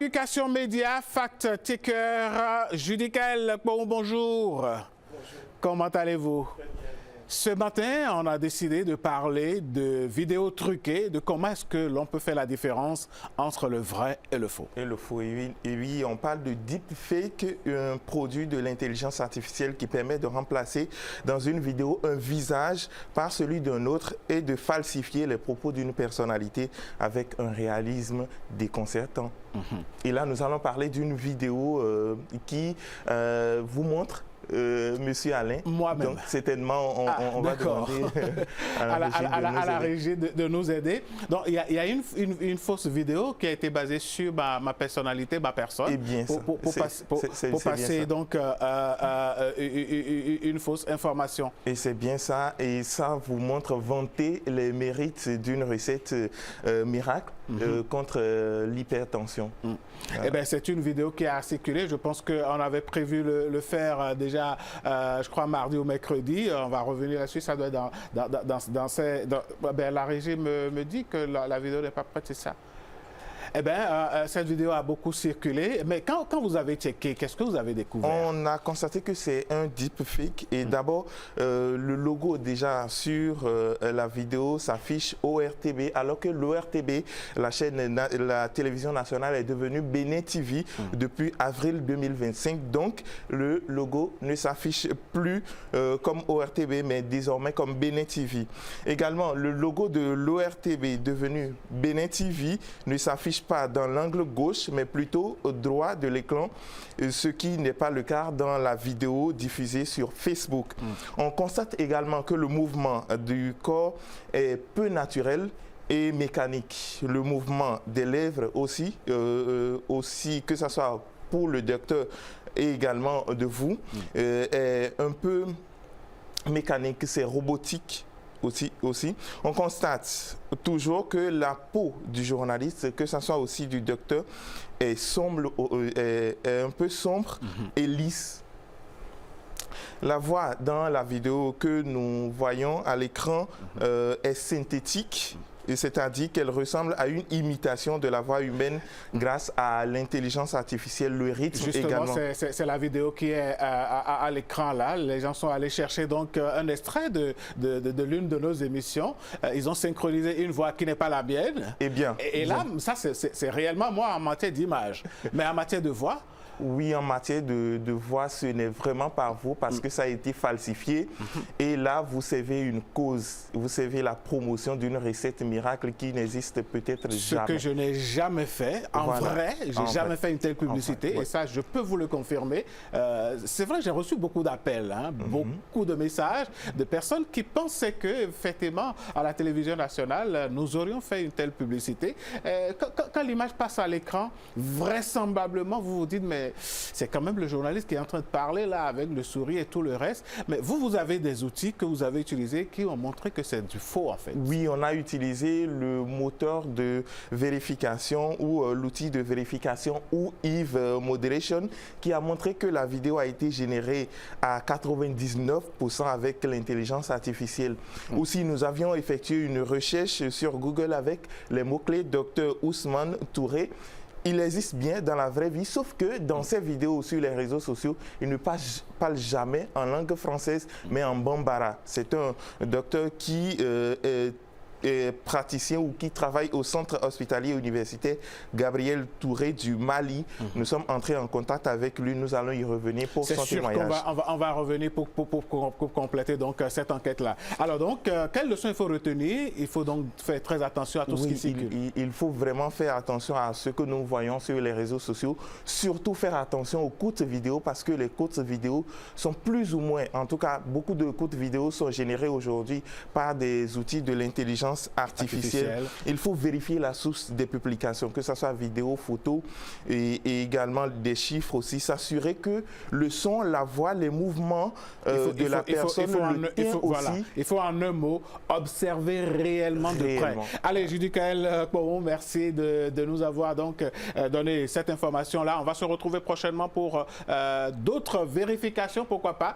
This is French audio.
Éducation Média, fact-checker, Judicaël, bonjour. Comment allez-vous? Ce matin, on a décidé de parler de vidéos truquées, de comment est-ce que l'on peut faire la différence entre le vrai et le faux. Et le faux, et oui, on parle de deepfake, un produit de l'intelligence artificielle qui permet de remplacer dans une vidéo un visage par celui d'un autre et de falsifier les propos d'une personnalité avec un réalisme déconcertant. Et là, nous allons parler d'une vidéo qui vous montre Monsieur Alain. Moi-même. Donc, certainement, on va demander à la régie de nous aider. Donc, il y a une fausse vidéo qui a été basée sur ma personnalité, ma personne. Et bien pour passer donc une fausse information. Et c'est bien ça. Et ça vous montre vanter les mérites d'une recette miracle contre l'hypertension. Eh bien, c'est une vidéo qui a circulé. Je pense qu'on avait prévu le faire déjà, je crois, mardi ou mercredi. On va revenir là-dessus. Ça doit être la régie me dit que la vidéo n'est pas prête, c'est ça. Eh bien, cette vidéo a beaucoup circulé. Mais quand vous avez checké, qu'est-ce que vous avez découvert? On a constaté que c'est un deepfake. Et d'abord, le logo déjà sur la vidéo s'affiche ORTB, alors que l'ORTB, la télévision nationale, est devenue Bénin TV depuis avril 2025. Donc, le logo ne s'affiche plus comme ORTB, mais désormais comme Bénin TV. Également, le logo de l'ORTB devenu Bénin TV ne s'affiche pas dans l'angle gauche, mais plutôt au droit de l'écran, ce qui n'est pas le cas dans la vidéo diffusée sur Facebook. On constate également que le mouvement du corps est peu naturel et mécanique. Le mouvement des lèvres aussi, que ce soit pour le docteur et également de vous, est un peu mécanique, c'est robotique. Aussi, on constate toujours que la peau du journaliste, que ce soit aussi du docteur, est un peu sombre et lisse. La voix dans la vidéo que nous voyons à l'écran est synthétique. C'est-à-dire qu'elle ressemble à une imitation de la voix humaine grâce à l'intelligence artificielle, le rythme. Justement, également. C'est la vidéo qui est à l'écran là. Les gens sont allés chercher donc un extrait de l'une de nos émissions. Ils ont synchronisé une voix qui n'est pas la mienne. Eh bien. Et là, ça c'est réellement moi en matière d'image. Mais en matière de voix, oui, en matière de voix, ce n'est vraiment pas vous parce que ça a été falsifié. Et là, vous servez une cause, vous servez la promotion d'une recette miracle qui n'existe peut-être jamais. Ce que je n'ai jamais fait. En vrai, je n'ai jamais fait une telle publicité. Oui. Et ça, je peux vous le confirmer. C'est vrai, j'ai reçu beaucoup d'appels, beaucoup de messages de personnes qui pensaient que, effectivement, à la télévision nationale, nous aurions fait une telle publicité. Quand l'image passe à l'écran, vraisemblablement, vous vous dites, mais c'est quand même le journaliste qui est en train de parler là avec le sourire et tout le reste. Mais vous avez des outils que vous avez utilisés qui ont montré que c'est du faux en fait. Oui, on a utilisé le moteur de vérification ou l'outil de vérification ou Eve Moderation qui a montré que la vidéo a été générée à 99% avec l'intelligence artificielle. Aussi, nous avions effectué une recherche sur Google avec les mots-clés Dr Ousmane Touré. Il existe bien dans la vraie vie, sauf que dans ces vidéos sur les réseaux sociaux, il ne parle jamais en langue française, mais en bambara. C'est un docteur qui est praticien ou qui travaille au centre hospitalier universitaire Gabriel Touré du Mali. Nous sommes entrés en contact avec lui, nous allons y revenir pour son témoignage. On va revenir pour compléter donc cette enquête-là. Alors donc, quelle leçon il faut retenir? Il faut donc faire très attention à tout ce qui circule. Il faut vraiment faire attention à ce que nous voyons sur les réseaux sociaux, surtout faire attention aux courtes vidéos parce que les courtes vidéos sont plus ou moins, en tout cas beaucoup de courtes vidéos sont générées aujourd'hui par des outils de l'intelligence artificielle. Il faut vérifier la source des publications, que ce soit vidéo, photo et également des chiffres aussi. S'assurer que le son, la voix, les mouvements de la personne, le teint aussi. Il faut en un mot observer réellement de près. Allez, Judicaël, merci de nous avoir donc donné cette information-là. On va se retrouver prochainement pour d'autres vérifications, pourquoi pas.